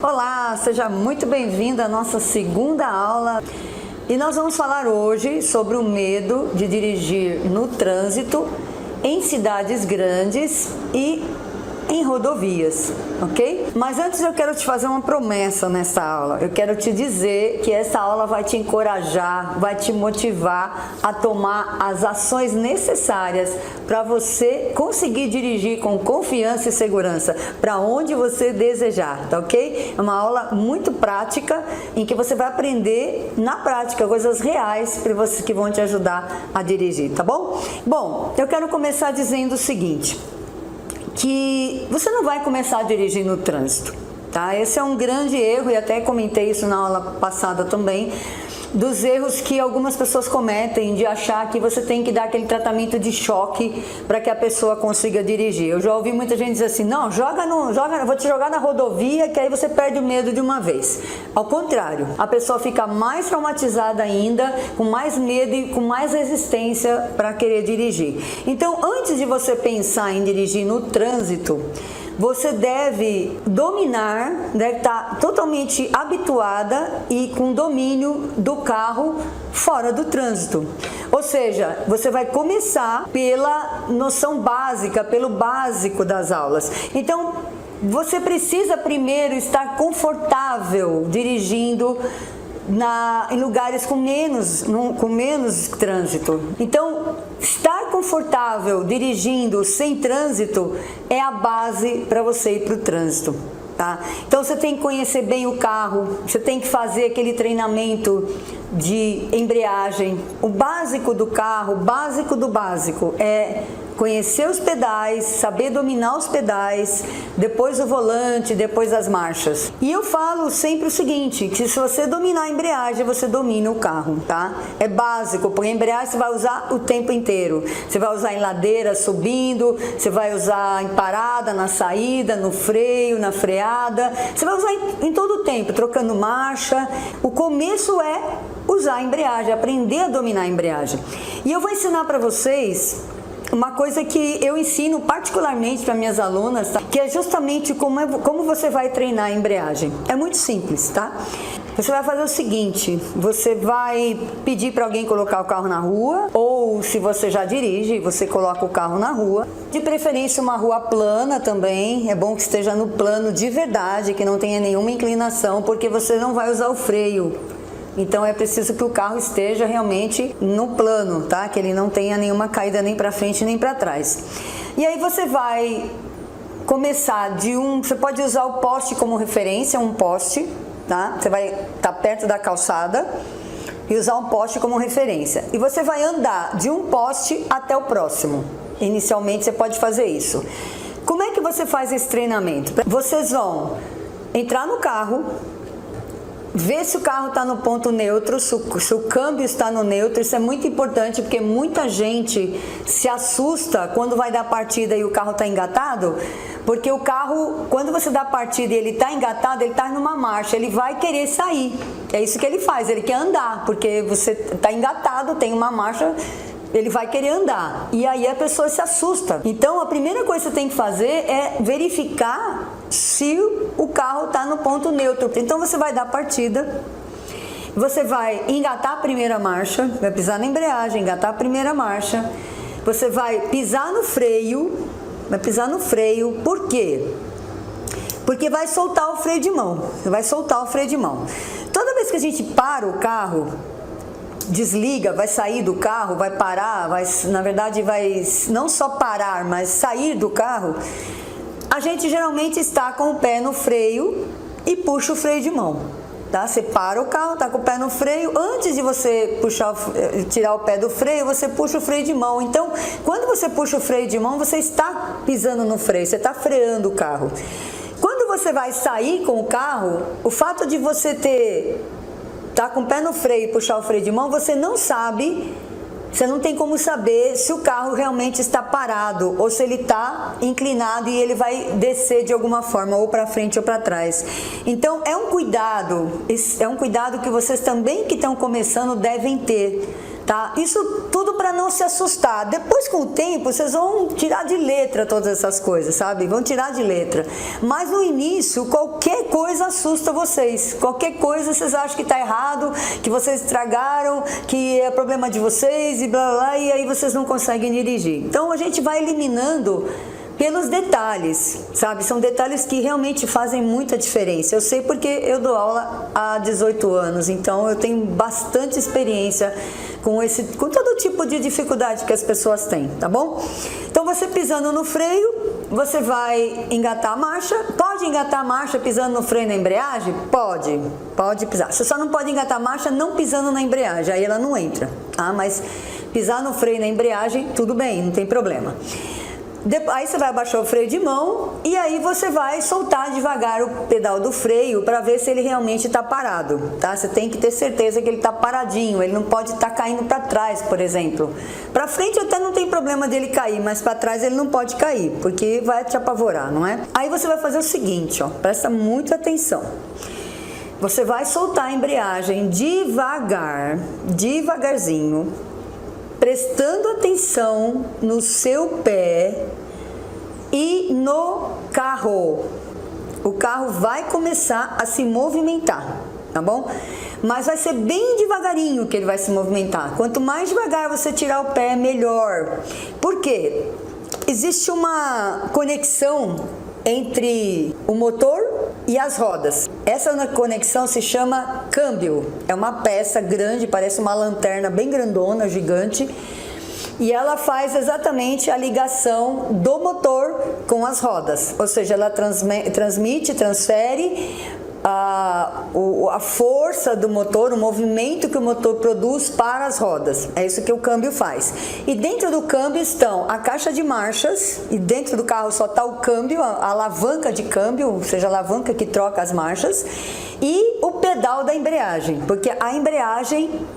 Olá, seja muito bem-vindo à nossa segunda aula e nós vamos falar hoje sobre o medo de dirigir no trânsito, em cidades grandes e em rodovias, ok? Mas antes eu quero te fazer uma promessa nessa aula. Eu quero te dizer que essa aula vai te encorajar, vai te motivar a tomar as ações necessárias para você conseguir dirigir com confiança e segurança para onde você desejar, tá ok? É uma aula muito prática em que você vai aprender na prática coisas reais para você que vão te ajudar a dirigir, tá bom? Bom, eu quero começar dizendo o seguinte, que você não vai começar a dirigir no trânsito, tá? Esse é um grande erro e até comentei isso na aula passada também, dos erros que algumas pessoas cometem de achar que você tem que dar aquele tratamento de choque para que a pessoa consiga dirigir. Eu já ouvi muita gente dizer assim, não, vou te jogar na rodovia que aí você perde o medo de uma vez. Ao contrário, a pessoa fica mais traumatizada ainda, com mais medo e com mais resistência para querer dirigir. Então, antes de você pensar em dirigir no trânsito, você deve dominar, deve estar totalmente habituada e com domínio do carro fora do trânsito. Ou seja, você vai começar pela noção básica, pelo básico das aulas. Então, você precisa primeiro estar confortável dirigindo em lugares com menos trânsito. Então, estar confortável dirigindo sem trânsito é a base para você ir para o trânsito, tá? Então, você tem que conhecer bem o carro, você tem que fazer aquele treinamento de embreagem. O básico do carro, o básico do básico é conhecer os pedais, saber dominar os pedais, depois o volante, depois as marchas. E eu falo sempre o seguinte, que se você dominar a embreagem, você domina o carro, tá? É básico, porque a embreagem você vai usar o tempo inteiro. Você vai usar em ladeira, subindo, você vai usar em parada, na saída, no freio, na freada. Você vai usar em todo o tempo, trocando marcha. O começo é usar a embreagem, aprender a dominar a embreagem. E eu vou ensinar para vocês uma coisa que eu ensino particularmente para minhas alunas, tá? Que é justamente como você vai treinar a embreagem. É muito simples, tá? Você vai fazer o seguinte, você vai pedir para alguém colocar o carro na rua, ou se você já dirige, você coloca o carro na rua. De preferência uma rua plana também, é bom que esteja no plano de verdade, que não tenha nenhuma inclinação, porque você não vai usar o freio. Então é preciso que o carro esteja realmente no plano, tá? Que ele não tenha nenhuma caída nem para frente nem para trás. E aí você vai começar você pode usar o poste como referência, um poste, tá? Você vai estar perto da calçada e usar um poste como referência. E você vai andar de um poste até o próximo. Inicialmente você pode fazer isso. Como é que você faz esse treinamento? Vocês vão entrar no carro, ver se o carro está no ponto neutro, se o câmbio está no neutro. Isso é muito importante porque muita gente se assusta quando vai dar partida e o carro está engatado, porque o carro, quando você dá partida e ele está engatado, ele está numa marcha, ele vai querer sair. É isso que ele faz, ele quer andar, porque você está engatado, tem uma marcha, ele vai querer andar. E aí a pessoa se assusta. Então a primeira coisa que você tem que fazer é verificar se o carro está no ponto neutro. Então você vai dar partida, você vai engatar a primeira marcha, vai pisar na embreagem, engatar a primeira marcha, você vai pisar no freio, por quê? Porque vai soltar o freio de mão, você vai soltar o freio de mão. Toda vez que a gente para o carro, desliga, vai sair do carro, vai parar, na verdade vai não só parar, mas sair do carro, a gente geralmente está com o pé no freio e puxa o freio de mão, tá? Você para o carro, tá com o pé no freio, antes de você tirar o pé do freio, você puxa o freio de mão. Então, quando você puxa o freio de mão, você está pisando no freio, você está freando o carro. Quando você vai sair com o carro, o fato de você tá com o pé no freio e puxar o freio de mão, você não tem como saber se o carro realmente está parado ou se ele está inclinado e ele vai descer de alguma forma, ou para frente ou para trás. Então é um cuidado que vocês também que estão começando devem ter, tá? Isso tudo para para não se assustar. Depois, com o tempo, vocês vão tirar de letra todas essas coisas, sabe? Vão tirar de letra. Mas no início, qualquer coisa assusta vocês. Qualquer coisa vocês acham que está errado, que vocês estragaram, que é problema de vocês e blá blá, e aí vocês não conseguem dirigir. Então a gente vai eliminando pelos detalhes, sabe? São detalhes que realmente fazem muita diferença. Eu sei porque eu dou aula há 18 anos, então eu tenho bastante experiência com todo tipo de dificuldade que as pessoas têm, tá bom? Então você pisando no freio, você vai engatar a marcha. Pode engatar a marcha pisando no freio e na embreagem? Pode pisar. Você só não pode engatar a marcha não pisando na embreagem, aí ela não entra, tá? Mas pisar no freio e na embreagem, tudo bem, não tem problema. Aí você vai abaixar o freio de mão e aí você vai soltar devagar o pedal do freio para ver se ele realmente está parado, tá? Você tem que ter certeza que ele está paradinho, ele não pode estar caindo para trás, por exemplo. Para frente até não tem problema dele cair, mas para trás ele não pode cair, porque vai te apavorar, não é? Aí você vai fazer o seguinte, ó, presta muita atenção. Você vai soltar a embreagem devagarzinho, prestando atenção no seu pé e no carro. O carro vai começar a se movimentar, tá bom? Mas vai ser bem devagarinho que ele vai se movimentar. Quanto mais devagar você tirar o pé, melhor. Por quê? Existe uma conexão entre o motor e as rodas. Essa conexão se chama câmbio. É uma peça grande, parece uma lanterna bem grandona, gigante. E ela faz exatamente a ligação do motor com as rodas. Ou seja, ela transfere a força do motor, o movimento que o motor produz para as rodas. É isso que o câmbio faz. E dentro do câmbio estão a caixa de marchas, e dentro do carro só está o câmbio, a alavanca de câmbio, ou seja, a alavanca que troca as marchas, e o pedal da embreagem, porque a embreagem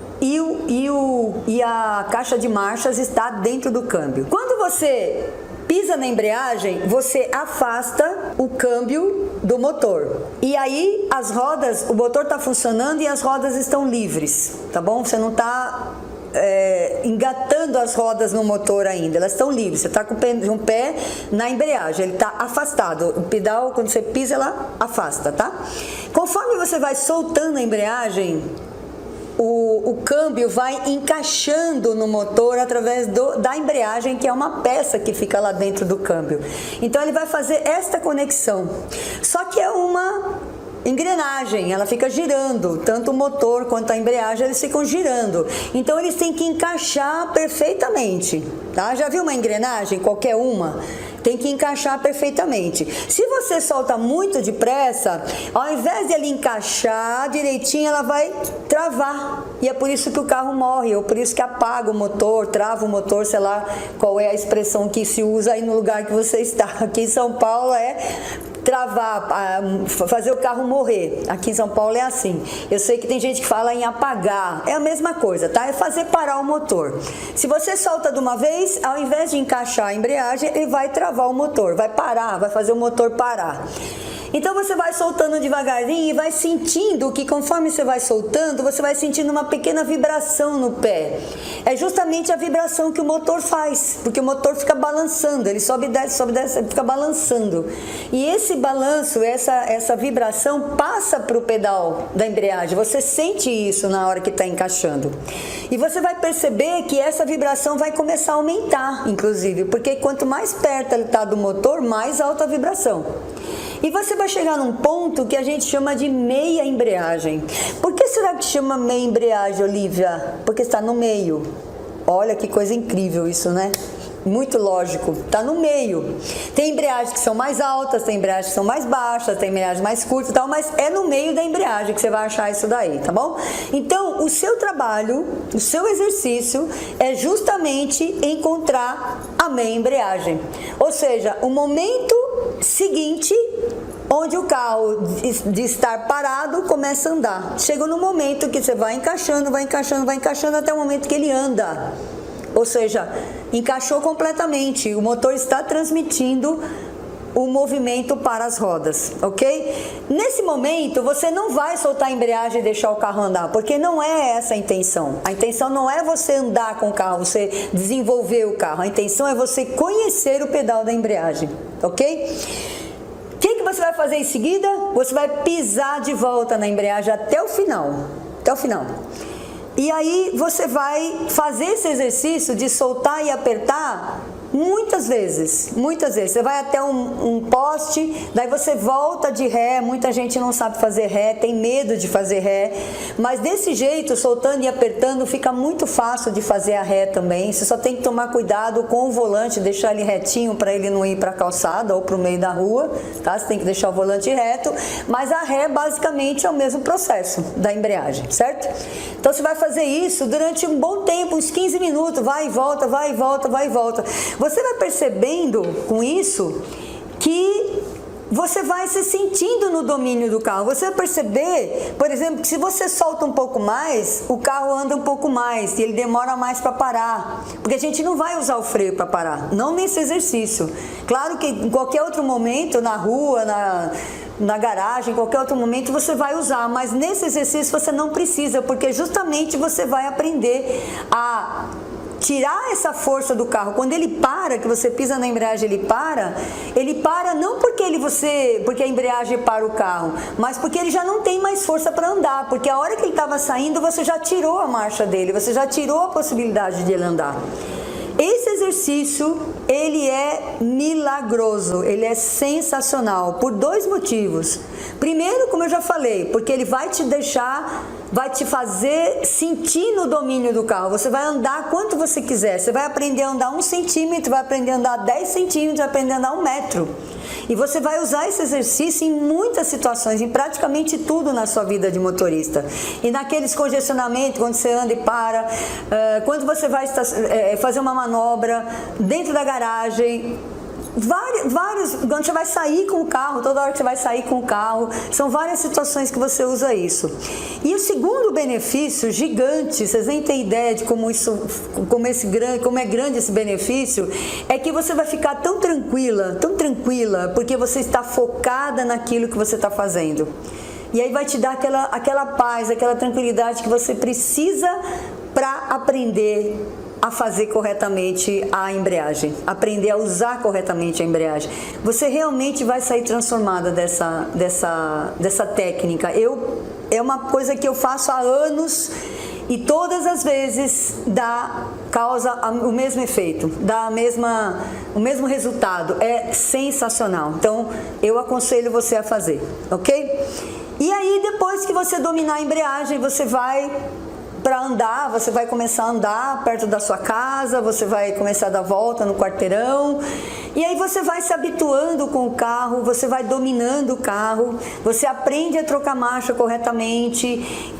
e a caixa de marchas está dentro do câmbio. Quando você pisa na embreagem, você afasta o câmbio do motor. E aí as rodas, o motor está funcionando e as rodas estão livres, tá bom? Você não está engatando as rodas no motor ainda, elas estão livres. Você está com um pé na embreagem, ele está afastado. O pedal, quando você pisa, ela afasta, tá? Conforme você vai soltando a embreagem, o câmbio vai encaixando no motor através da embreagem, que é uma peça que fica lá dentro do câmbio. Então ele vai fazer esta conexão. Só que é uma engrenagem, ela fica girando, tanto o motor quanto a embreagem, eles ficam girando. Então eles têm que encaixar perfeitamente, tá? Já viu uma engrenagem, qualquer uma? Tem que encaixar perfeitamente. Se você solta muito depressa, ao invés de ele encaixar direitinho, ela vai travar. E é por isso que o carro morre, ou por isso que apaga o motor, trava o motor, sei lá qual é a expressão que se usa aí no lugar que você está. Aqui em São Paulo é travar, fazer o carro morrer. Aqui em São Paulo é assim. Eu sei que tem gente que fala em apagar. É a mesma coisa, tá? É fazer parar o motor. Se você solta de uma vez, ao invés de encaixar a embreagem, ele vai travar o motor, vai parar, vai fazer o motor parar. Então você vai soltando devagarzinho e vai sentindo que conforme você vai soltando, você vai sentindo uma pequena vibração no pé. É justamente a vibração que o motor faz, porque o motor fica balançando, ele sobe e desce, ele fica balançando. E esse balanço, essa vibração passa para o pedal da embreagem, você sente isso na hora que está encaixando. E você vai perceber que essa vibração vai começar a aumentar, inclusive, porque quanto mais perto ele está do motor, mais alta a vibração. E você vai chegar num ponto que a gente chama de meia embreagem. Por que será que chama meia embreagem, Olivia? Porque está no meio. Olha que coisa incrível isso, né? Muito lógico, está no meio. Tem embreagens que são mais altas, tem embreagens que são mais baixas, tem embreagens mais curtas e tal, mas é no meio da embreagem que você vai achar isso daí, tá bom? Então, o seu trabalho, o seu exercício é justamente encontrar a meia embreagem. Ou seja, o momento seguinte onde o carro de estar parado começa a andar. Chega no momento que você vai encaixando até o momento que ele anda. Ou seja, encaixou completamente, o motor está transmitindo o movimento para as rodas, ok? Nesse momento, você não vai soltar a embreagem e deixar o carro andar, porque não é essa a intenção. A intenção não é você andar com o carro, você desenvolver o carro. A intenção é você conhecer o pedal da embreagem, ok? O que você vai fazer em seguida? Você vai pisar de volta na embreagem até o final, E aí você vai fazer esse exercício de soltar e apertar muitas vezes. Você vai até um poste, daí você volta de ré. Muita gente não sabe fazer ré, tem medo de fazer ré, mas desse jeito, soltando e apertando, fica muito fácil de fazer a ré também. Você só tem que tomar cuidado com o volante, deixar ele retinho para ele não ir para a calçada ou para o meio da rua, tá? Você tem que deixar o volante reto, mas a ré basicamente é o mesmo processo da embreagem, certo? Então você vai fazer isso durante um bom tempo, uns 15 minutos, vai e volta, vai e volta, vai e volta. Você vai percebendo com isso que você vai se sentindo no domínio do carro. Você vai perceber, por exemplo, que se você solta um pouco mais, o carro anda um pouco mais e ele demora mais para parar. Porque a gente não vai usar o freio para parar, não nesse exercício. Claro que em qualquer outro momento, na rua, na garagem, em qualquer outro momento você vai usar, mas nesse exercício você não precisa, porque justamente você vai aprender a tirar essa força do carro. Quando ele para, que você pisa na embreagem, ele para não porque a embreagem para o carro, mas porque ele já não tem mais força para andar, porque a hora que ele estava saindo, você já tirou a marcha dele, você já tirou a possibilidade de ele andar. Esse exercício, ele é milagroso, ele é sensacional, por dois motivos. Primeiro, como eu já falei, porque ele vai te fazer sentir no domínio do carro. Você vai andar quanto você quiser, você vai aprender a andar 1 centímetro, vai aprender a andar 10 centímetros, vai aprender a andar 1 metro. E você vai usar esse exercício em muitas situações, em praticamente tudo na sua vida de motorista. E naqueles congestionamentos, quando você anda e para, quando você vai fazer uma manobra dentro da garagem, quando você vai sair com o carro, toda hora que você vai sair com o carro, são várias situações que você usa isso. E o segundo benefício gigante, vocês nem têm ideia de como é grande esse benefício, é que você vai ficar tão tranquila, porque você está focada naquilo que você está fazendo. E aí vai te dar aquela paz, aquela tranquilidade que você precisa para aprender a fazer corretamente a embreagem, aprender a usar corretamente a embreagem. Você realmente vai sair transformada dessa técnica. É uma coisa que eu faço há anos e todas as vezes causa o mesmo efeito, o mesmo resultado. É sensacional. Então, eu aconselho você a fazer, ok? E aí, depois que você dominar a embreagem, você vai para andar, você vai começar a andar perto da sua casa, você vai começar a dar volta no quarteirão, e aí você vai se habituando com o carro, você vai dominando o carro, você aprende a trocar marcha corretamente.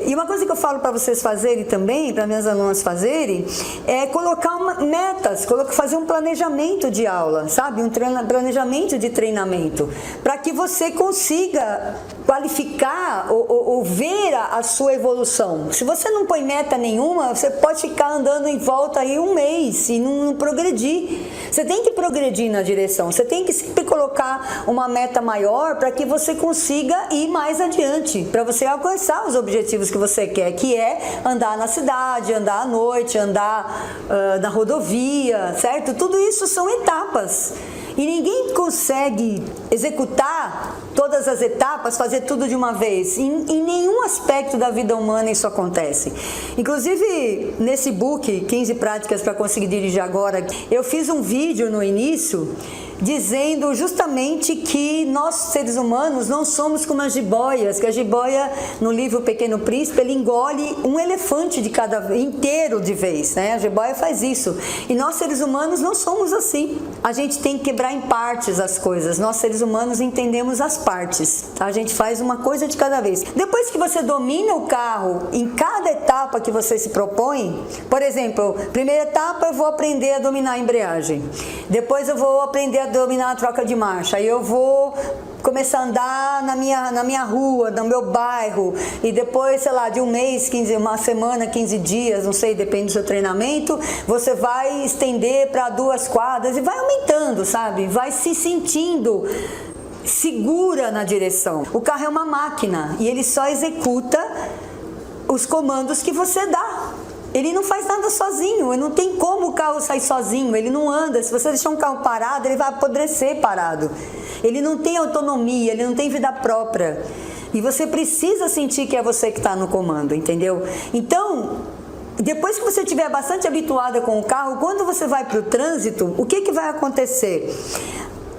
E uma coisa que eu falo para vocês fazerem também, para minhas alunas fazerem, é colocar metas, fazer um planejamento de aula, sabe? Um planejamento de treinamento, para que você consiga qualificar ou ver a sua evolução. Se você não põe meta nenhuma, você pode ficar andando em volta aí 1 mês e não progredir. Você tem que progredir na direção, você tem que sempre colocar uma meta maior para que você consiga ir mais adiante, para você alcançar os objetivos que você quer, que é andar na cidade, andar à noite, andar na rodovia, certo? Tudo isso são etapas. E ninguém consegue executar todas as etapas, fazer tudo de uma vez. Em nenhum aspecto da vida humana isso acontece. Inclusive, nesse book, 15 práticas para conseguir dirigir agora, eu fiz um vídeo no início dizendo justamente que nós, seres humanos, não somos como as jiboias, que a jiboia, no livro Pequeno Príncipe, ele engole um elefante inteiro de vez, né? A jiboia faz isso. E nós, seres humanos, não somos assim. A gente tem que quebrar em partes as coisas. Nós, seres humanos, entendemos as partes. A gente faz uma coisa de cada vez. Depois que você domina o carro, em cada etapa que você se propõe, por exemplo, primeira etapa eu vou aprender a dominar a embreagem. Depois eu vou aprender a dominar a troca de marcha, aí eu vou começar a andar na minha rua, no meu bairro, e depois, sei lá, de um mês, uma semana, 15 dias, não sei, depende do seu treinamento, você vai estender para 2 quadras e vai aumentando, sabe? Vai se sentindo segura na direção. O carro é uma máquina e ele só executa os comandos que você dá. Ele não faz nada sozinho, não tem como o carro sair sozinho, ele não anda. Se você deixar um carro parado, ele vai apodrecer parado. Ele não tem autonomia, ele não tem vida própria. E você precisa sentir que é você que está no comando, entendeu? Então, depois que você estiver bastante habituada com o carro, quando você vai para o trânsito, o que vai acontecer?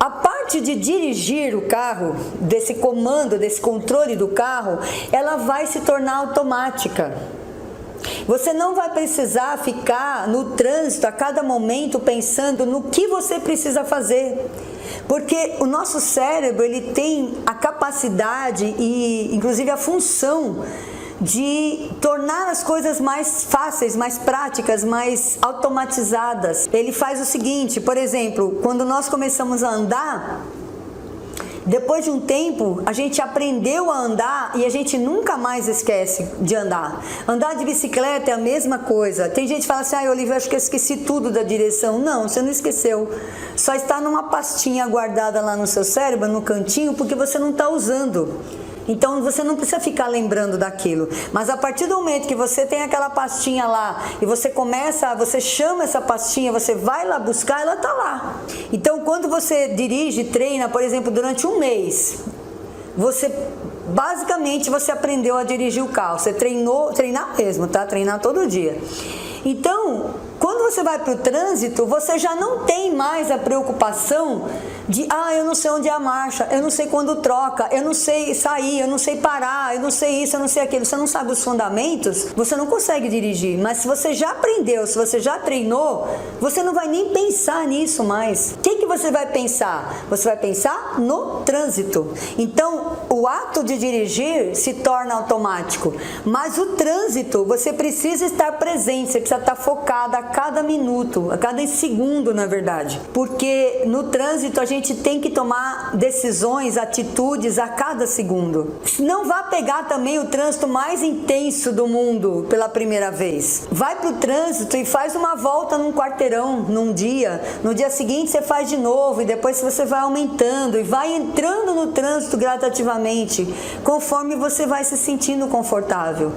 A parte de dirigir o carro, desse comando, desse controle do carro, ela vai se tornar automática. Você não vai precisar ficar no trânsito a cada momento pensando no que você precisa fazer. Porque o nosso cérebro, ele tem a capacidade e inclusive a função de tornar as coisas mais fáceis, mais práticas, mais automatizadas. Ele faz o seguinte, por exemplo, quando nós começamos a andar, depois de um tempo, a gente aprendeu a andar e a gente nunca mais esquece de andar. Andar de bicicleta é a mesma coisa. Tem gente que fala assim, Olivia, acho que eu esqueci tudo da direção. Não, você não esqueceu. Só está numa pastinha guardada lá no seu cérebro, no cantinho, porque você não está usando. Então você não precisa ficar lembrando daquilo, mas a partir do momento que você tem aquela pastinha lá e você chama essa pastinha, você vai lá buscar, ela tá lá. Então quando você dirige, treina, por exemplo, durante um mês, basicamente você aprendeu a dirigir o carro, você treinar mesmo, tá? Treinar todo dia. Então, quando você vai para o trânsito, você já não tem mais a preocupação de, eu não sei onde é a marcha, eu não sei quando troca, eu não sei sair, eu não sei parar, eu não sei isso, eu não sei aquilo. Você não sabe os fundamentos, você não consegue dirigir. Mas se você já aprendeu, se você já treinou, você não vai nem pensar nisso mais. O que você vai pensar? Você vai pensar no trânsito. Então, o ato de dirigir se torna automático. Mas o trânsito, você precisa estar presente, você precisa estar focada a cada minuto, a cada segundo, na verdade. Porque no trânsito a gente tem que tomar decisões, atitudes a cada segundo. Não vá pegar também o trânsito mais intenso do mundo pela primeira vez. Vai pro trânsito e faz uma volta num quarteirão num dia. No dia seguinte você faz de novo e depois você vai aumentando e vai entrando no trânsito gradativamente, conforme você vai se sentindo confortável.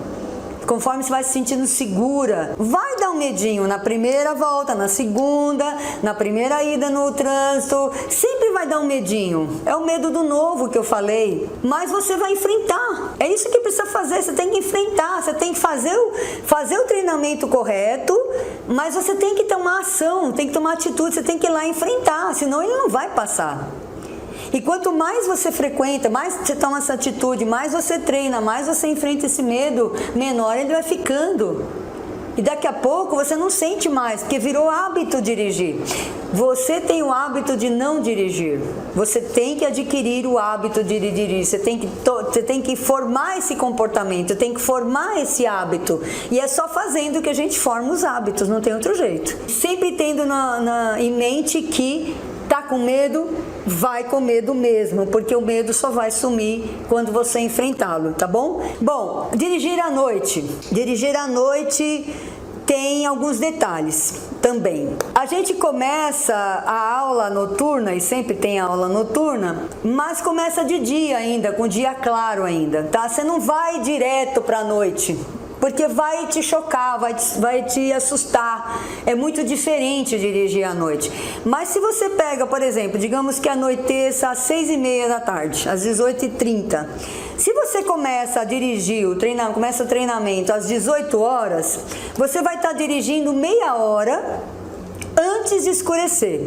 Conforme você vai se sentindo segura, vai dar um medinho na primeira volta, na segunda, na primeira ida no trânsito, sempre vai dar um medinho. É o medo do novo que eu falei, mas você vai enfrentar. É isso que precisa fazer, você tem que enfrentar, você tem que fazer o treinamento correto, mas você tem que tomar ação, tem que tomar atitude, você tem que ir lá enfrentar, senão ele não vai passar. E quanto mais você frequenta, mais você toma essa atitude, mais você treina, mais você enfrenta esse medo, menor ele vai ficando. E daqui a pouco você não sente mais, porque virou hábito dirigir. Você tem o hábito de não dirigir. Você tem que adquirir o hábito de dirigir. Você tem que formar esse comportamento, tem que formar esse hábito. E é só fazendo que a gente forma os hábitos, não tem outro jeito. Sempre tendo em mente que tá com medo, vai com medo mesmo, porque o medo só vai sumir quando você enfrentá-lo, tá bom? Bom, dirigir à noite. Dirigir à noite tem alguns detalhes também. A gente começa a aula noturna, e sempre tem aula noturna, mas começa de dia ainda, com dia claro ainda, tá? Você não vai direto para a noite, porque vai te chocar, vai te assustar. É muito diferente dirigir à noite. Mas se você pega, por exemplo, digamos que anoiteça às 6h30 da tarde, às 18h30. Se você começa a dirigir, começa o treinamento às 18 horas, você vai estar dirigindo meia hora antes de escurecer.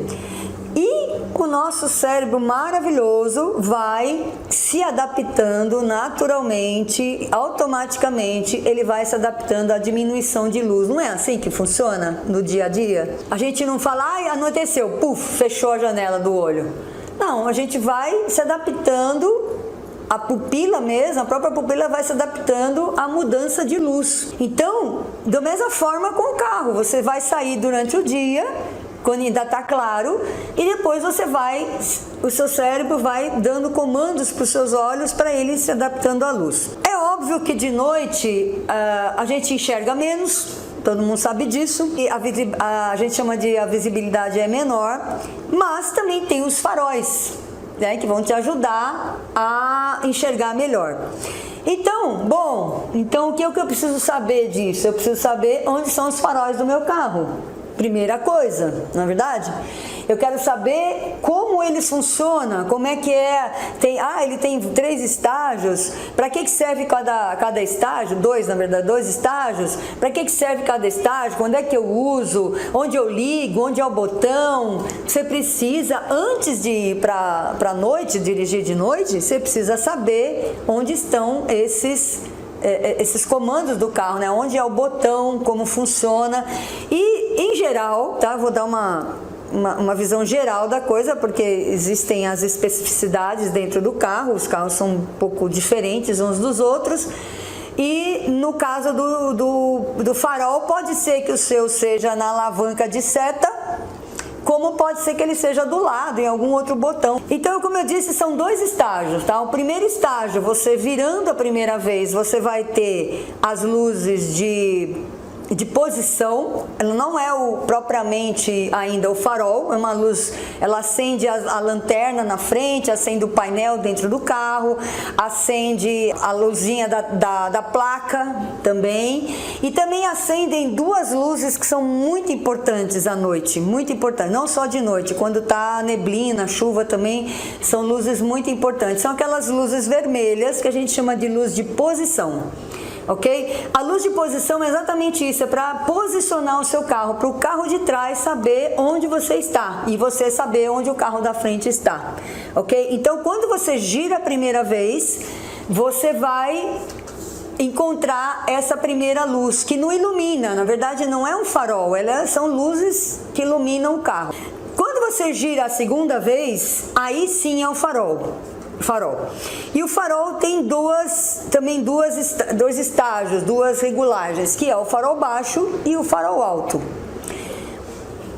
E o nosso cérebro maravilhoso vai se adaptando naturalmente, automaticamente, ele vai se adaptando à diminuição de luz. Não é assim que funciona no dia a dia? A gente não fala, anoiteceu, fechou a janela do olho. Não, a gente vai se adaptando, a pupila mesmo, a própria pupila vai se adaptando à mudança de luz. Então, da mesma forma com o carro, você vai sair durante o dia quando ainda está claro, e depois o seu cérebro vai dando comandos para os seus olhos para eles se adaptando à luz. É óbvio que de noite a gente enxerga menos, todo mundo sabe disso, e a gente chama de a visibilidade é menor, mas também tem os faróis, né, que vão te ajudar a enxergar melhor. Então, o que é que eu preciso saber disso? Eu preciso saber onde são os faróis do meu carro. Primeira coisa, não é verdade? Eu quero saber como eles funcionam, como é que é. Ele tem 3 estágios. Para que serve cada estágio? 2, na verdade, 2 estágios. Para que serve cada estágio? Quando é que eu uso? Onde eu ligo? Onde é o botão? Você precisa, antes de ir para a noite, dirigir de noite, você precisa saber onde estão esses comandos do carro, né? Onde é o botão, como funciona. E, em geral, tá? Vou dar uma visão geral da coisa, porque existem as especificidades dentro do carro, os carros são um pouco diferentes uns dos outros. E no caso do farol, pode ser que o seu seja na alavanca de seta, como pode ser que ele seja do lado, em algum outro botão. Então, como eu disse, são 2 estágios, tá? O primeiro estágio, você virando a primeira vez, você vai ter as luzes de posição. Ela não é propriamente ainda o farol, é uma luz, ela acende a lanterna na frente, acende o painel dentro do carro, acende a luzinha da placa também, e também acendem 2 luzes que são muito importantes à noite, muito importantes, não só de noite, quando tá neblina, chuva também, são luzes muito importantes, são aquelas luzes vermelhas que a gente chama de luz de posição. Ok? A luz de posição é exatamente isso, é para posicionar o seu carro, para o carro de trás saber onde você está e você saber onde o carro da frente está. Ok? Então, quando você gira a primeira vez, você vai encontrar essa primeira luz que não ilumina, na verdade não é um farol, são luzes que iluminam o carro. Quando você gira a segunda vez, aí sim é o farol. E o farol tem dois estágios, 2 regulagens, que é o farol baixo e o farol alto.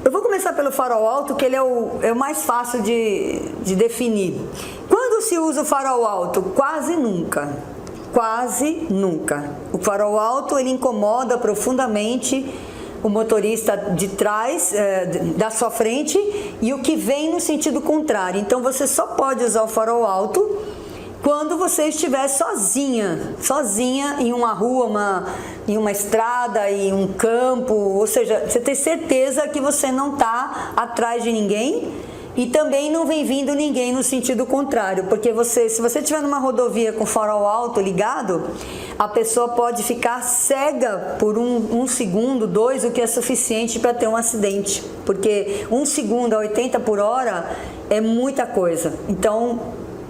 Eu vou começar pelo farol alto, que ele é o mais fácil de definir. Quando se usa o farol alto? Quase nunca. O farol alto, ele incomoda profundamente o motorista de trás, da sua frente, e o que vem no sentido contrário. Então você só pode usar o farol alto quando você estiver sozinha em uma rua, em uma estrada, em um campo, ou seja, você tem certeza que você não está atrás de ninguém e também não vem vindo ninguém no sentido contrário, porque se você estiver numa rodovia com farol alto ligado, a pessoa pode ficar cega por um segundo, 2, o que é suficiente para ter um acidente, porque 1 segundo a 80 por hora é muita coisa. Então,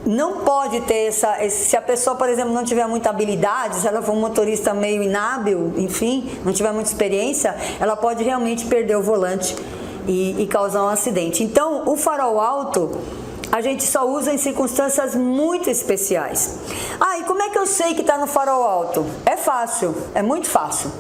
não pode ter se a pessoa, por exemplo, não tiver muita habilidade, se ela for um motorista meio inábil, enfim, não tiver muita experiência, ela pode realmente perder o volante e causar um acidente. Então, o farol alto a gente só usa em circunstâncias muito especiais. E como é que eu sei que está no farol alto? É fácil, é muito fácil.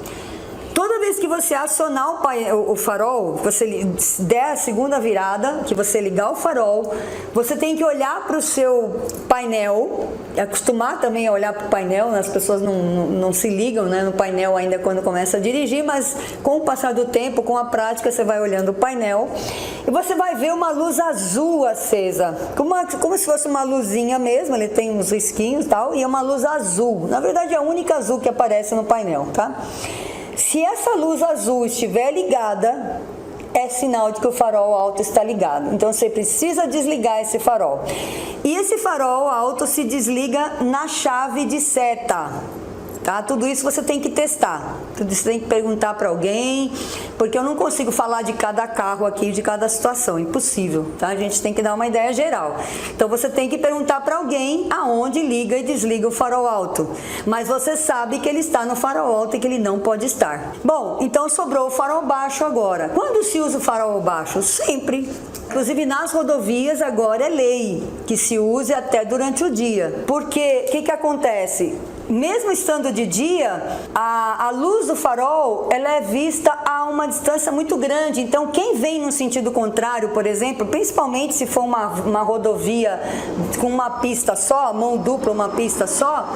Toda vez que você acionar o farol, você der a segunda virada, que você ligar o farol, você tem que olhar para o seu painel, acostumar também a olhar para o painel, né? As pessoas não se ligam, né, no painel ainda quando começa a dirigir, mas com o passar do tempo, com a prática, você vai olhando o painel e você vai ver uma luz azul acesa, como se fosse uma luzinha mesmo, ele tem uns risquinhos e tal, e é uma luz azul, na verdade é a única azul que aparece no painel, tá? Se essa luz azul estiver ligada, é sinal de que o farol alto está ligado. Então você precisa desligar esse farol. E esse farol alto se desliga na chave de seta. Tá? Tudo isso você tem que testar, tudo isso tem que perguntar para alguém, porque eu não consigo falar de cada carro aqui, de cada situação, impossível, tá? A gente tem que dar uma ideia geral. Então você tem que perguntar para alguém aonde liga e desliga o farol alto, mas você sabe que ele está no farol alto e que ele não pode estar. Bom, então sobrou o farol baixo agora. Quando se usa o farol baixo? Sempre. Inclusive nas rodovias agora é lei que se use até durante o dia, porque o que acontece? mesmo estando de dia, a luz do farol, ela é vista a uma distância muito grande. Então, quem vem no sentido contrário, por exemplo, principalmente se for uma rodovia com uma pista só, mão dupla, uma pista só,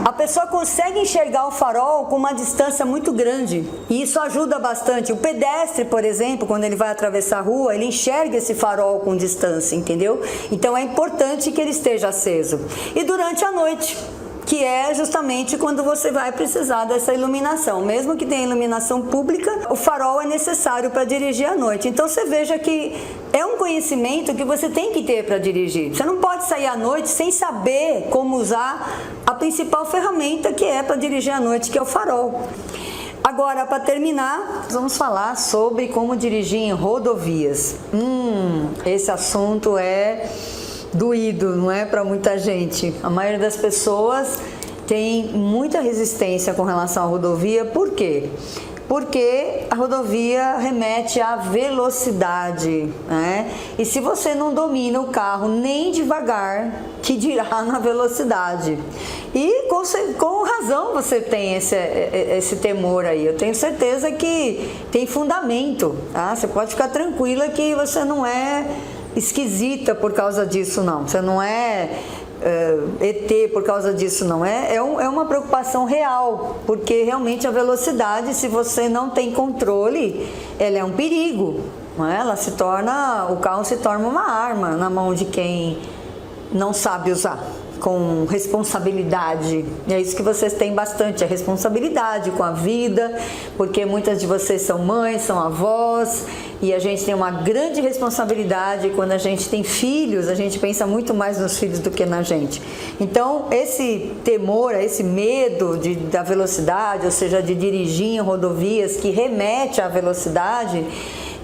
a pessoa consegue enxergar o farol com uma distância muito grande. E isso ajuda bastante. O pedestre, por exemplo, quando ele vai atravessar a rua, ele enxerga esse farol com distância, entendeu? Então, é importante que ele esteja aceso. E durante a noite, que é justamente quando você vai precisar dessa iluminação. Mesmo que tenha iluminação pública, o farol é necessário para dirigir à noite. Então você veja que é um conhecimento que você tem que ter para dirigir. Você não pode sair à noite sem saber como usar a principal ferramenta que é para dirigir à noite, que é o farol. Agora, para terminar, vamos falar sobre como dirigir em rodovias. Esse assunto é doído, não é, para muita gente. A maioria das pessoas tem muita resistência com relação à rodovia. Por quê? Porque a rodovia remete à velocidade, né? E se você não domina o carro nem devagar, que dirá na velocidade. E com razão você tem esse temor aí. Eu tenho certeza que tem fundamento, tá? Você pode ficar tranquila que você não é esquisita por causa disso, não. Você não é ET por causa disso, não. É uma preocupação real, porque realmente a velocidade, se você não tem controle, ela é um perigo, não é? O carro se torna uma arma na mão de quem não sabe usar com responsabilidade. E é isso que vocês têm bastante, a responsabilidade com a vida, porque muitas de vocês são mães, são avós, e a gente tem uma grande responsabilidade. Quando a gente tem filhos, a gente pensa muito mais nos filhos do que na gente. Então, esse temor, esse medo da velocidade, ou seja, de dirigir em rodovias que remete à velocidade,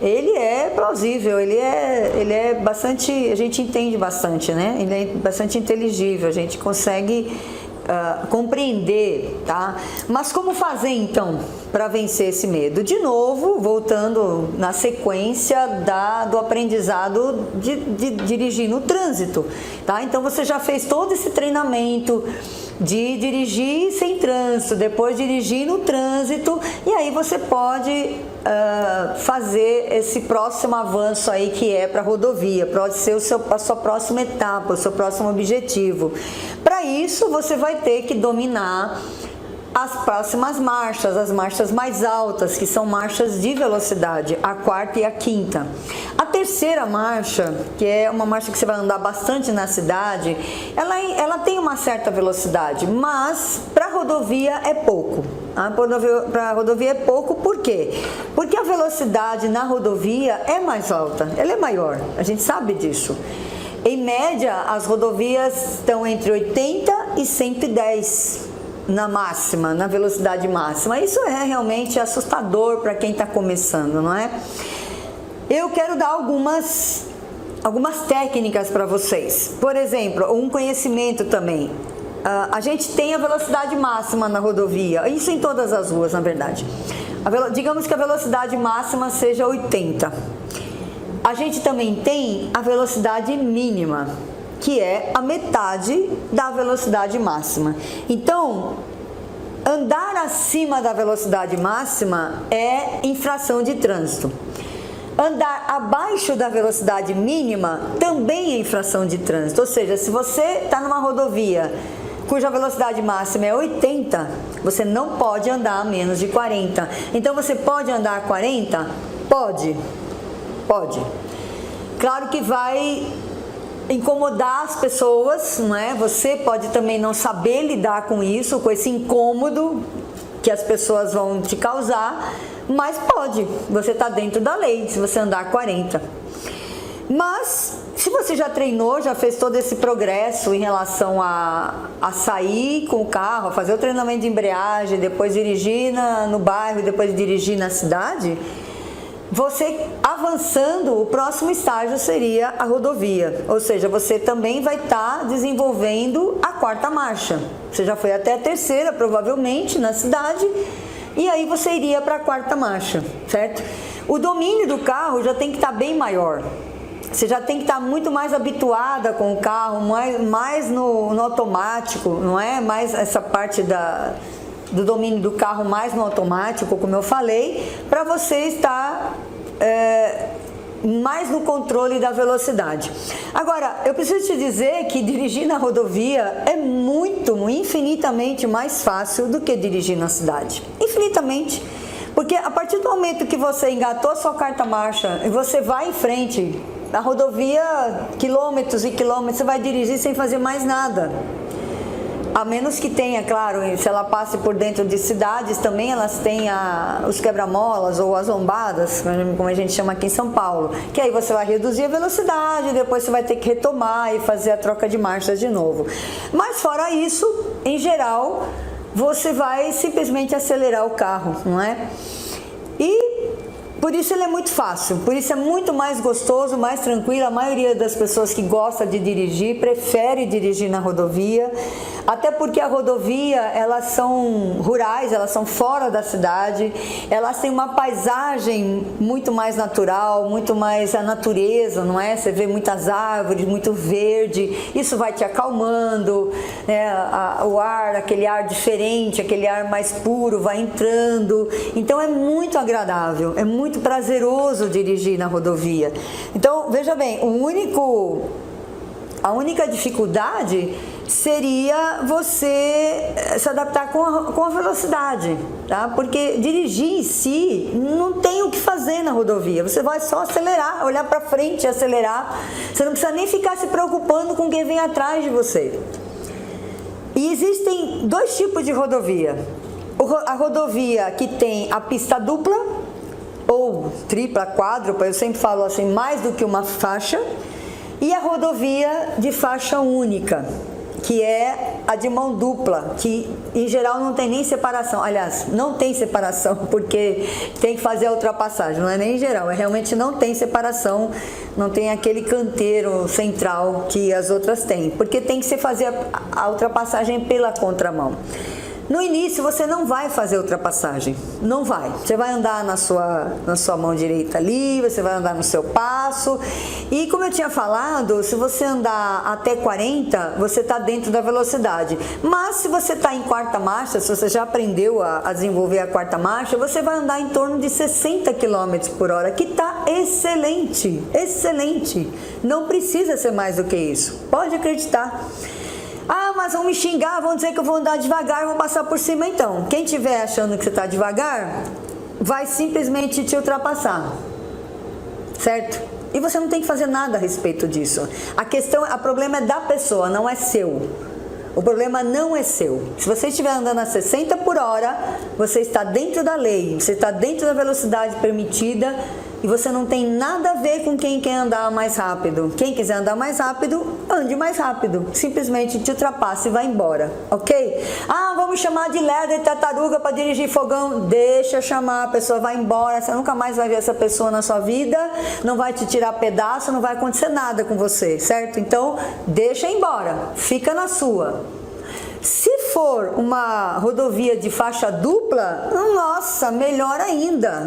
ele é plausível, ele é bastante, a gente entende bastante, né? Ele é bastante inteligível, a gente consegue compreender, tá? Mas como fazer então para vencer esse medo? De novo, voltando na sequência do aprendizado de dirigir no trânsito, tá? Então você já fez todo esse treinamento de dirigir sem trânsito, depois dirigir no trânsito, e aí você pode fazer esse próximo avanço aí, que é para a rodovia. Pode ser a sua próxima etapa, o seu próximo objetivo. Para isso, você vai ter que dominar as próximas marchas, as marchas mais altas, que são marchas de velocidade, a quarta e a quinta. A terceira marcha, que é uma marcha que você vai andar bastante na cidade, ela tem uma certa velocidade, mas para a rodovia é pouco. Para a rodovia é pouco, por quê? Porque a velocidade na rodovia é mais alta, ela é maior, a gente sabe disso. Em média, as rodovias estão entre 80 e 110 na velocidade máxima. Isso é realmente assustador para quem está começando, não é? Eu quero dar algumas técnicas para vocês. Por exemplo, um conhecimento também. A gente tem a velocidade máxima na rodovia, isso em todas as ruas, na verdade. Digamos que a velocidade máxima seja 80. A gente também tem a velocidade mínima, que é a metade da velocidade máxima. Então, andar acima da velocidade máxima é infração de trânsito. Andar abaixo da velocidade mínima também é infração de trânsito. Ou seja, se você está numa rodovia cuja velocidade máxima é 80, você não pode andar a menos de 40. Então, você pode andar a 40? Pode. Claro que vai incomodar as pessoas, não é? Você pode também não saber lidar com isso, com esse incômodo que as pessoas vão te causar, mas pode. Você está dentro da lei se você andar a 40. Mas se você já treinou, já fez todo esse progresso em relação a sair com o carro, a fazer o treinamento de embreagem, depois dirigir no bairro, depois dirigir na cidade, você avançando, o próximo estágio seria a rodovia. Ou seja, você também vai estar desenvolvendo a quarta marcha. Você já foi até a terceira, provavelmente, na cidade, e aí você iria para a quarta marcha, certo? O domínio do carro já tem que estar bem maior. Você já tem que estar muito mais habituada com o carro, mais no automático, não é? Mais essa parte do domínio do carro mais no automático, como eu falei, para você estar mais no controle da velocidade. Agora, eu preciso te dizer que dirigir na rodovia é infinitamente mais fácil do que dirigir na cidade. Infinitamente. Porque a partir do momento que você engatou a sua quarta marcha e você vai em frente, na rodovia, quilômetros e quilômetros, você vai dirigir sem fazer mais nada. A menos que tenha, claro, se ela passe por dentro de cidades, também elas têm os quebra-molas ou as lombadas, como a gente chama aqui em São Paulo, que aí você vai reduzir a velocidade, depois você vai ter que retomar e fazer a troca de marchas de novo. Mas fora isso, em geral, você vai simplesmente acelerar o carro, não é? E por isso ele é muito fácil, por isso é muito mais gostoso, mais tranquilo. A maioria das pessoas que gosta de dirigir prefere dirigir na rodovia, até porque a rodovia, elas são rurais, elas são fora da cidade, elas têm uma paisagem muito mais natural, muito mais a natureza, não é? Você vê muitas árvores, muito verde, isso vai te acalmando, né? O ar, aquele ar diferente, aquele ar mais puro vai entrando, então é muito agradável, é muito prazeroso dirigir na rodovia. Então, veja bem, a única dificuldade seria você se adaptar com a velocidade, tá? Porque dirigir em si não tem o que fazer na rodovia, você vai só acelerar, olhar para frente e acelerar, você não precisa nem ficar se preocupando com quem vem atrás de você. E existem dois tipos de rodovia: a rodovia que tem a pista dupla, ou tripla, quádrupla, eu sempre falo assim, mais do que uma faixa, e a rodovia de faixa única, que é a de mão dupla, que em geral não tem nem separação. Aliás, não tem separação, porque tem que fazer a ultrapassagem, não é nem em geral, realmente não tem separação, não tem aquele canteiro central que as outras têm, porque tem que se fazer a ultrapassagem pela contramão. No início você não vai fazer ultrapassagem, não vai. Você vai andar na sua mão direita ali, você vai andar no seu passo. E como eu tinha falado, se você andar até 40, você está dentro da velocidade. Mas se você está em quarta marcha, se você já aprendeu a desenvolver a quarta marcha, você vai andar em torno de 60 km por hora, que está excelente, excelente. Não precisa ser mais do que isso, pode acreditar. Ah, mas vão me xingar, vão dizer que eu vou andar devagar, vão passar por cima então. Quem estiver achando que você está devagar, vai simplesmente te ultrapassar, certo? E você não tem que fazer nada a respeito disso. O problema é da pessoa, não é seu. O problema não é seu. Se você estiver andando a 60 por hora, você está dentro da lei, você está dentro da velocidade permitida e você não tem nada a ver com quem quer andar mais rápido. Quem quiser andar mais rápido, ande mais rápido. Simplesmente te ultrapasse e vai embora, ok? Ah, vamos chamar de lerda e tartaruga para dirigir fogão. Deixa chamar, a pessoa vai embora. Você nunca mais vai ver essa pessoa na sua vida, não vai te tirar pedaço, não vai acontecer nada com você, certo? Então, deixa embora, fica na sua. Se for uma rodovia de faixa dupla, nossa, melhor ainda,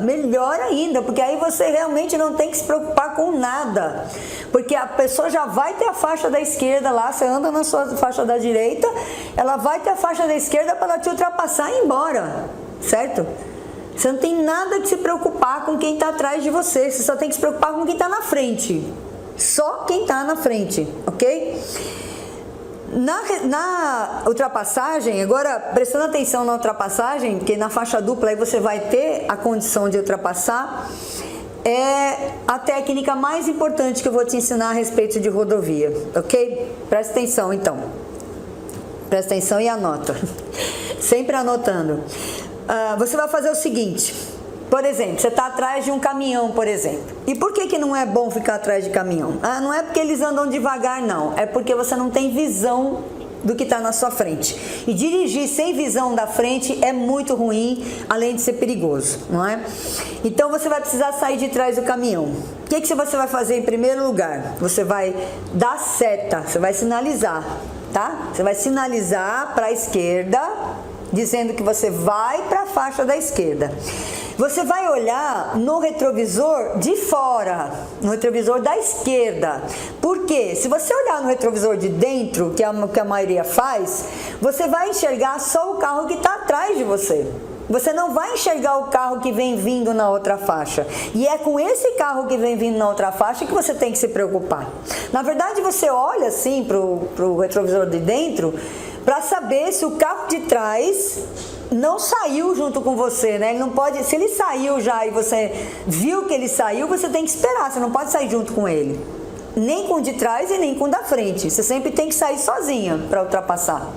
porque aí você realmente não tem que se preocupar com nada, porque a pessoa já vai ter a faixa da esquerda lá, você anda na sua faixa da direita, ela vai ter a faixa da esquerda para ela te ultrapassar e ir embora, certo? Você não tem nada que se preocupar com quem está atrás de você, você só tem que se preocupar com quem está na frente, só quem está na frente, ok? Na ultrapassagem, agora prestando atenção na ultrapassagem, porque na faixa dupla aí você vai ter a condição de ultrapassar, é a técnica mais importante que eu vou te ensinar a respeito de rodovia, ok? Presta atenção então, presta atenção e anota, sempre anotando. Você vai fazer o seguinte, por exemplo, você está atrás de um caminhão, por exemplo. E por que não é bom ficar atrás de caminhão? Não é porque eles andam devagar, não. É porque você não tem visão do que está na sua frente. E dirigir sem visão da frente é muito ruim, além de ser perigoso, não é? Então você vai precisar sair de trás do caminhão. O que você vai fazer em primeiro lugar? Você vai dar seta, você vai sinalizar, tá? Você vai sinalizar para a esquerda, dizendo que você vai para a faixa da esquerda. Você vai olhar no retrovisor de fora, no retrovisor da esquerda. Por quê? Se você olhar no retrovisor de dentro, que é o que a maioria faz, você vai enxergar só o carro que está atrás de você. Você não vai enxergar o carro que vem vindo na outra faixa. E é com esse carro que vem vindo na outra faixa que você tem que se preocupar. Na verdade, você olha assim para o retrovisor de dentro para saber se o carro de trás não saiu junto com você, né? Ele não pode, se ele saiu já e você viu que ele saiu, você tem que esperar, você não pode sair junto com ele. Nem com o de trás e nem com o da frente. Você sempre tem que sair sozinha para ultrapassar.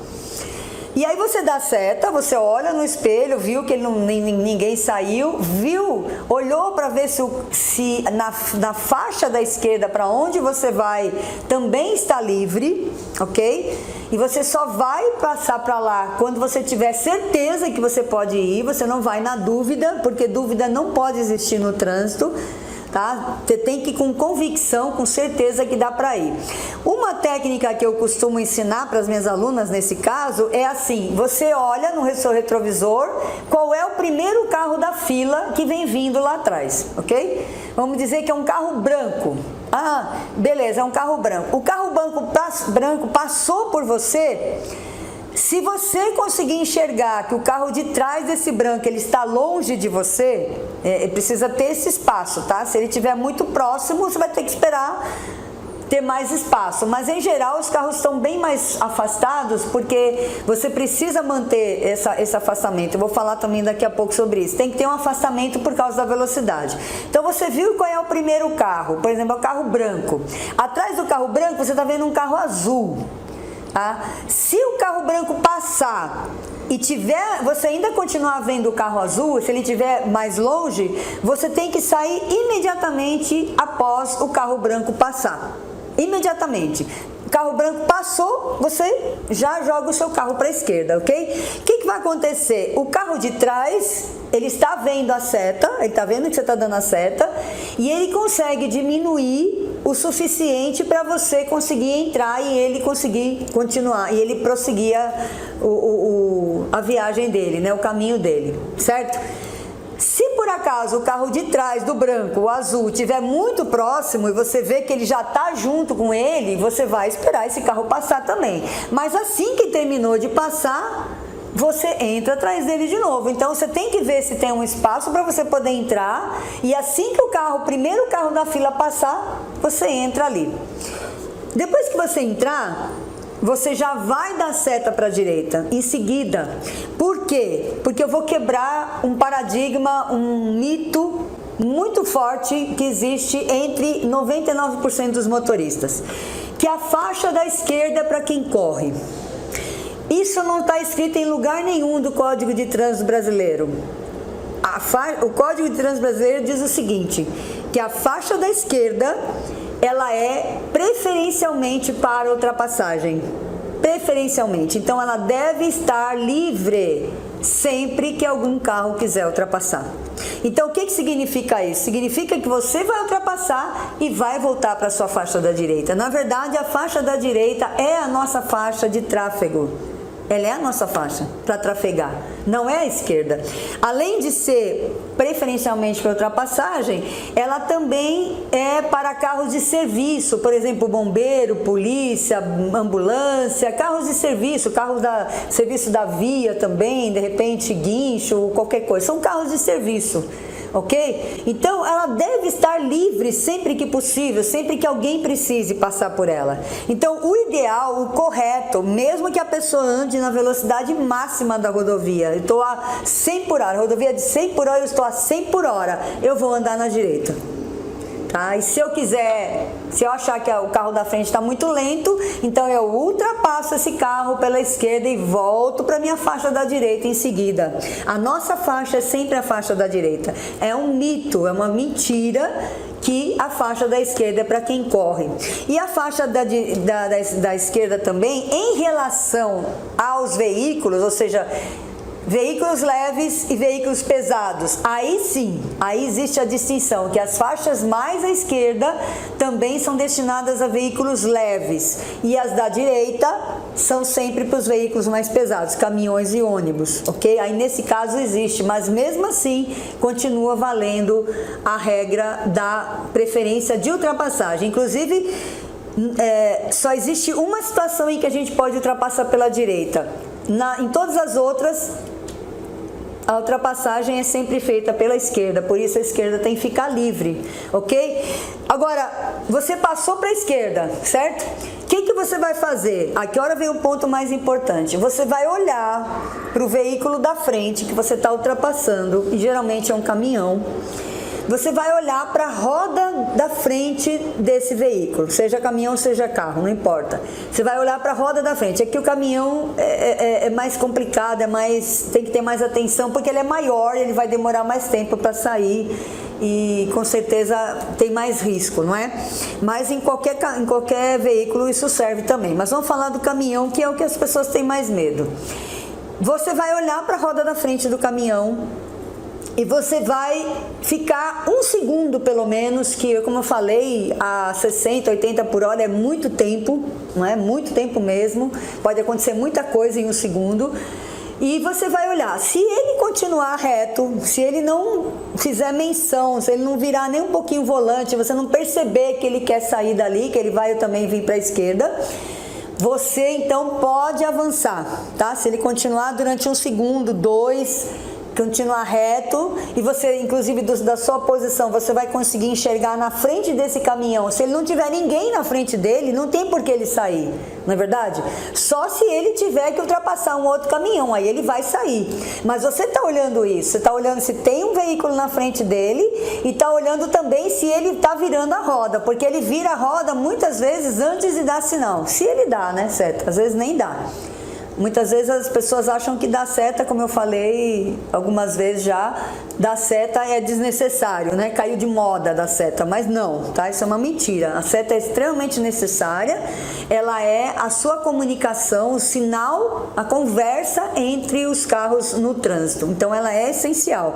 E aí você dá seta, você olha no espelho, viu que ninguém saiu, olhou para ver se na faixa da esquerda para onde você vai também está livre, ok? E você só vai passar para lá quando você tiver certeza que você pode ir, você não vai na dúvida, porque dúvida não pode existir no trânsito. Tá? Você tem que ir com convicção, com certeza que dá para ir. Uma técnica que eu costumo ensinar para as minhas alunas nesse caso é assim: você olha no seu retrovisor qual é o primeiro carro da fila que vem vindo lá atrás, ok? Vamos dizer que é um carro branco. Ah, beleza, é um carro branco. O carro branco passou por você. Se você conseguir enxergar que o carro de trás desse branco ele está longe de você, precisa ter esse espaço, tá? Se ele estiver muito próximo, você vai ter que esperar ter mais espaço. Mas em geral os carros estão bem mais afastados porque você precisa manter esse afastamento. Eu vou falar também daqui a pouco sobre isso. Tem que ter um afastamento por causa da velocidade. Então você viu qual é o primeiro carro? Por exemplo, é o carro branco. Atrás do carro branco você está vendo um carro azul. Tá? Se o carro branco passar e você ainda continuar vendo o carro azul, se ele estiver mais longe, você tem que sair imediatamente após o carro branco passar. Imediatamente. O carro branco passou, você já joga o seu carro para a esquerda, ok? O que vai acontecer? O carro de trás, ele está vendo a seta, ele está vendo que você está dando a seta, e ele consegue diminuir o suficiente para você conseguir entrar e ele conseguir continuar, e ele prosseguir a viagem dele, né? O caminho dele, certo? Se por acaso o carro de trás do branco, o azul, estiver muito próximo e você vê que ele já está junto com ele, você vai esperar esse carro passar também. Mas assim que terminou de passar, você entra atrás dele de novo. Então você tem que ver se tem um espaço para você poder entrar e assim que o primeiro carro da fila passar, você entra ali. Depois que você entrar, você já vai dar seta para a direita em seguida. Por quê? Porque eu vou quebrar um paradigma, um mito muito forte que existe entre 99% dos motoristas, que a faixa da esquerda é para quem corre. Isso não está escrito em lugar nenhum do Código de Trânsito Brasileiro. O Código de Trânsito Brasileiro diz o seguinte, que a faixa da esquerda ela é preferencialmente para ultrapassagem. Preferencialmente. Então ela deve estar livre sempre que algum carro quiser ultrapassar. Então o que significa isso? Significa que você vai ultrapassar e vai voltar para a sua faixa da direita. Na verdade, a faixa da direita é a nossa faixa de tráfego. Ela é a nossa faixa para trafegar, não é a esquerda. Além de ser preferencialmente para ultrapassagem, ela também é para carros de serviço, por exemplo, bombeiro, polícia, ambulância, carros de serviço, carros da serviço da via também, de repente guincho, qualquer coisa. São carros de serviço. Ok? Então ela deve estar livre sempre que possível, sempre que alguém precise passar por ela. Então o ideal, o correto, mesmo que a pessoa ande na velocidade máxima da rodovia, eu estou a 100 por hora, a rodovia é de 100 por hora, eu estou a 100 por hora, eu vou andar na direita. Tá? E se eu achar que o carro da frente está muito lento, então eu ultrapasso esse carro pela esquerda e volto para minha faixa da direita em seguida. A nossa faixa é sempre a faixa da direita. É um mito, é uma mentira que a faixa da esquerda é para quem corre. E a faixa da esquerda também, em relação aos veículos, ou seja, Veículos leves e veículos pesados. Aí sim, aí existe a distinção, que as faixas mais à esquerda também são destinadas a veículos leves e as da direita são sempre para os veículos mais pesados, caminhões e ônibus, ok? Aí nesse caso existe, mas mesmo assim continua valendo a regra da preferência de ultrapassagem. Inclusive, só existe uma situação em que a gente pode ultrapassar pela direita. Em todas as outras, a ultrapassagem é sempre feita pela esquerda, por isso a esquerda tem que ficar livre, ok? Agora, você passou para a esquerda, certo? O que você vai fazer? Aqui hora vem o ponto mais importante. Você vai olhar para o veículo da frente que você está ultrapassando, e geralmente é um caminhão. Você vai olhar para a roda da frente desse veículo, seja caminhão, seja carro, não importa. Você vai olhar para a roda da frente. Aqui o caminhão é mais complicado, tem que ter mais atenção, porque ele é maior, ele vai demorar mais tempo para sair e com certeza tem mais risco, não é? Mas em qualquer veículo isso serve também. Mas vamos falar do caminhão, que é o que as pessoas têm mais medo. Você vai olhar para a roda da frente do caminhão e você vai ficar um segundo pelo menos, que como eu falei, a 60, 80 por hora é muito tempo, não é? Muito tempo mesmo, pode acontecer muita coisa em um segundo. E você vai olhar, se ele continuar reto, se ele não fizer menção, se ele não virar nem um pouquinho o volante, você não perceber que ele quer sair dali, que ele vai também vir para a esquerda, você então pode avançar, tá? Se ele continuar durante um segundo, 2, continuar reto, e você, inclusive da sua posição, você vai conseguir enxergar na frente desse caminhão. Se ele não tiver ninguém na frente dele, não tem por que ele sair, não é verdade? Só se ele tiver que ultrapassar um outro caminhão, aí ele vai sair. Mas você está olhando isso, você está olhando se tem um veículo na frente dele e está olhando também se ele está virando a roda, porque ele vira a roda muitas vezes antes de dar sinal. Se ele dá, né, certo? Às vezes nem dá. Muitas vezes as pessoas acham que dar seta, como eu falei algumas vezes já, dar seta é desnecessário, né? Caiu de moda dar seta, mas não, tá? Isso é uma mentira. A seta é extremamente necessária, ela é a sua comunicação, o sinal, a conversa entre os carros no trânsito. Então ela é essencial.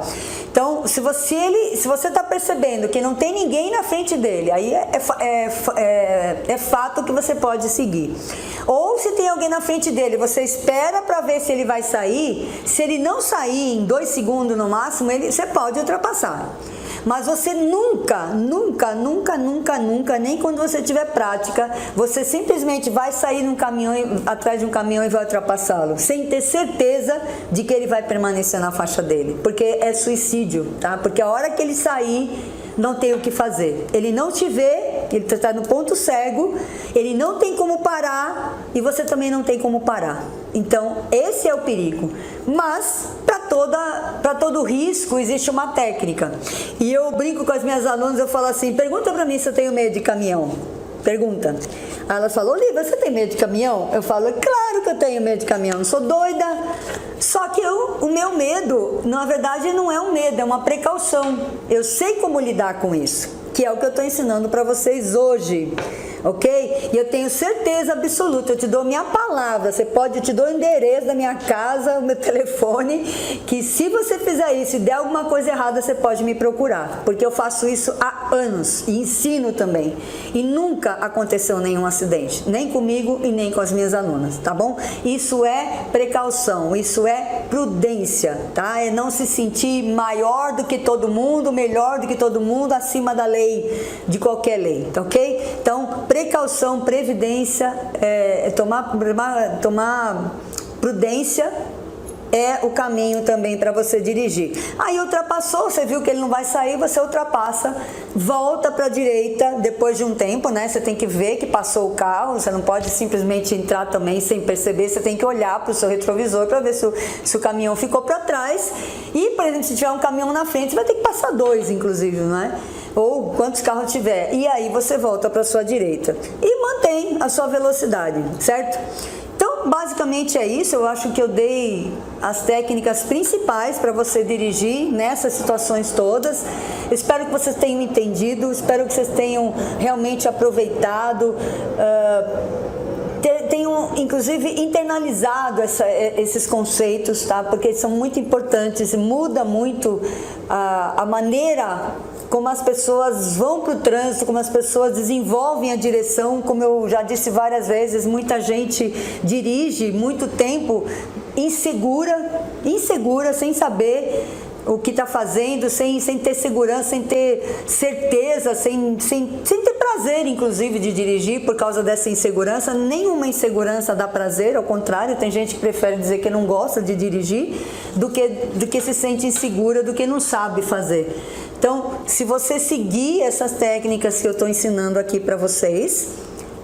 Então, se você está percebendo que não tem ninguém na frente dele, aí é fato que você pode seguir. Ou se tem alguém na frente dele, você espera para ver se ele vai sair. Se ele não sair em 2 segundos no máximo, você pode ultrapassar. Mas você nunca, nem quando você tiver prática, você simplesmente vai sair atrás de um caminhão e vai ultrapassá-lo, sem ter certeza de que ele vai permanecer na faixa dele, porque é suicídio, tá? Porque a hora que ele sair, não tem o que fazer. Ele não te vê, ele está no ponto cego, ele não tem como parar e você também não tem como parar. Então, esse é o perigo. Mas, para todo risco, existe uma técnica. E eu brinco com as minhas alunas, eu falo assim, pergunta para mim se eu tenho medo de caminhão. Pergunta. Aí elas falam, Olivia, você tem medo de caminhão? Eu falo, claro que eu tenho medo de caminhão, não sou doida. Só que o meu medo, na verdade, não é um medo, é uma precaução. Eu sei como lidar com isso, que é o que eu estou ensinando para vocês hoje. Ok? E eu tenho certeza absoluta, eu te dou minha palavra, eu te dou o endereço da minha casa, o meu telefone, que se você fizer isso e der alguma coisa errada, você pode me procurar, porque eu faço isso há anos e ensino também. E nunca aconteceu nenhum acidente, nem comigo e nem com as minhas alunas, tá bom? Isso é precaução, isso é prudência, tá? É não se sentir maior do que todo mundo, melhor do que todo mundo, acima da lei, de qualquer lei, tá ok? Então, precaução, previdência, tomar prudência é o caminho também para você dirigir. Aí ultrapassou, você viu que ele não vai sair, você ultrapassa, volta para a direita depois de um tempo, né? Você tem que ver que passou o carro, você não pode simplesmente entrar também sem perceber, você tem que olhar para o seu retrovisor para ver se o caminhão ficou para trás. E, por exemplo, se tiver um caminhão na frente, você vai ter que passar 2, inclusive, não é? Ou quantos carros tiver, e aí você volta para a sua direita e mantém a sua velocidade, certo? Então, basicamente é isso. Eu acho que eu dei as técnicas principais para você dirigir nessas situações todas. Espero que vocês tenham entendido, espero que vocês tenham realmente aproveitado, tenho, inclusive, internalizado esses conceitos, tá? Porque eles são muito importantes, muda muito a maneira como as pessoas vão para o trânsito, como as pessoas desenvolvem a direção. Como eu já disse várias vezes, muita gente dirige muito tempo insegura, sem saber o que está fazendo, sem ter segurança, sem ter certeza, sem ter prazer, inclusive, de dirigir por causa dessa insegurança. Nenhuma insegurança dá prazer, ao contrário, tem gente que prefere dizer que não gosta de dirigir do que se sente insegura, do que não sabe fazer. Então, se você seguir essas técnicas que eu estou ensinando aqui para vocês,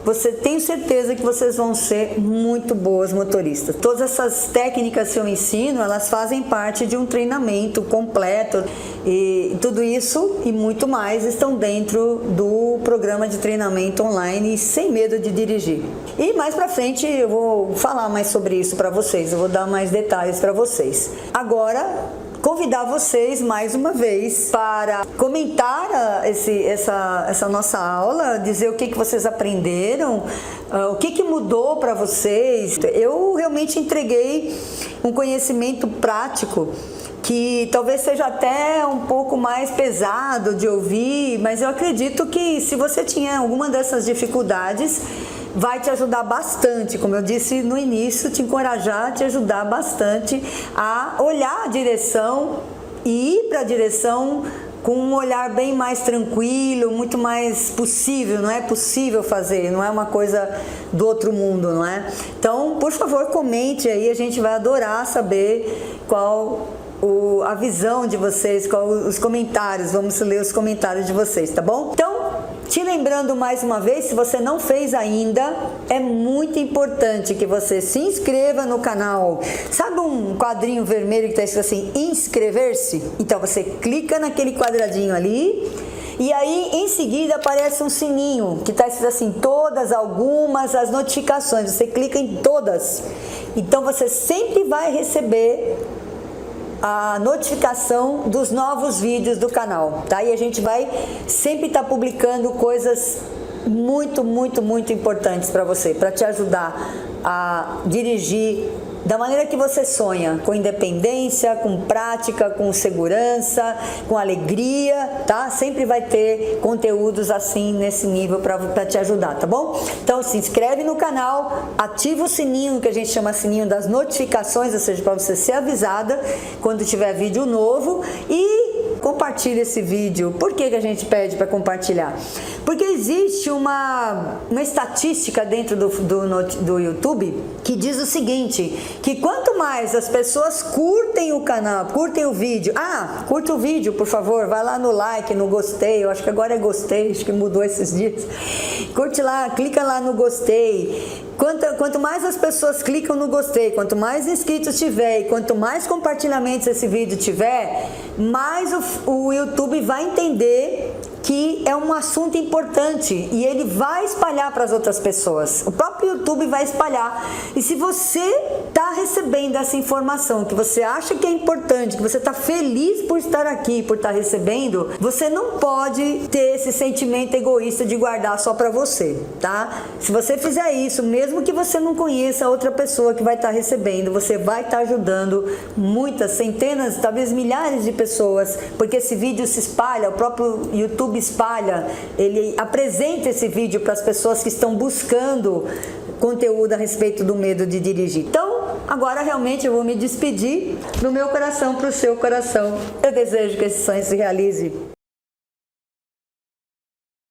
você tem certeza que vocês vão ser muito boas motoristas. Todas essas técnicas que eu ensino, elas fazem parte de um treinamento completo, e tudo isso e muito mais estão dentro do programa de treinamento online Sem Medo de Dirigir. E mais pra frente eu vou falar mais sobre isso para vocês, eu vou dar mais detalhes para vocês. Agora, convidar vocês mais uma vez para comentar essa nossa aula, dizer o que vocês aprenderam, o que mudou para vocês. Eu realmente entreguei um conhecimento prático que talvez seja até um pouco mais pesado de ouvir, mas eu acredito que se você tinha alguma dessas dificuldades, vai te ajudar bastante, como eu disse no início, te encorajar, te ajudar bastante a olhar a direção e ir para a direção com um olhar bem mais tranquilo, muito mais possível. Não é possível fazer, não é uma coisa do outro mundo, não é? Então, por favor, comente aí, a gente vai adorar saber qual a visão de vocês, qual os comentários, vamos ler os comentários de vocês, tá bom? Então, te lembrando mais uma vez, se você não fez ainda, é muito importante que você se inscreva no canal. Sabe um quadrinho vermelho que está escrito assim, inscrever-se? Então você clica naquele quadradinho ali e aí em seguida aparece um sininho que está escrito assim, todas, algumas, as notificações. Você clica em todas. Então você sempre vai receber a notificação dos novos vídeos do canal, tá? E a gente vai sempre estar publicando coisas muito importantes para você, para te ajudar a dirigir da maneira que você sonha, com independência, com prática, com segurança, com alegria, tá? Sempre vai ter conteúdos assim nesse nível para te ajudar, tá bom? Então se inscreve no canal, ativa o sininho, que a gente chama sininho das notificações, ou seja, para você ser avisada quando tiver vídeo novo, e compartilha esse vídeo. Por que a gente pede para compartilhar? Porque existe uma estatística dentro do YouTube que diz o seguinte, que quanto mais as pessoas curtem o canal, curtem o vídeo, curte o vídeo, por favor, vai lá no like, no gostei, eu acho que agora é gostei, acho que mudou esses dias, curte lá, clica lá no gostei. Quanto mais as pessoas clicam no gostei, quanto mais inscritos tiver e quanto mais compartilhamentos esse vídeo tiver, mais o YouTube vai entender que é um assunto importante e ele vai espalhar para as outras pessoas. O próprio YouTube vai espalhar. E se você está recebendo essa informação, que você acha que é importante, que você está feliz por estar aqui, por estar recebendo, você não pode ter esse sentimento egoísta de guardar só para você, tá? Se você fizer isso, mesmo que você não conheça a outra pessoa que vai estar recebendo, você vai estar ajudando muitas, centenas, talvez milhares de pessoas, porque esse vídeo se espalha, o próprio YouTube espalha, ele apresenta esse vídeo para as pessoas que estão buscando conteúdo a respeito do medo de dirigir. Então, agora realmente eu vou me despedir do meu coração para o seu coração. Eu desejo que esse sonho se realize.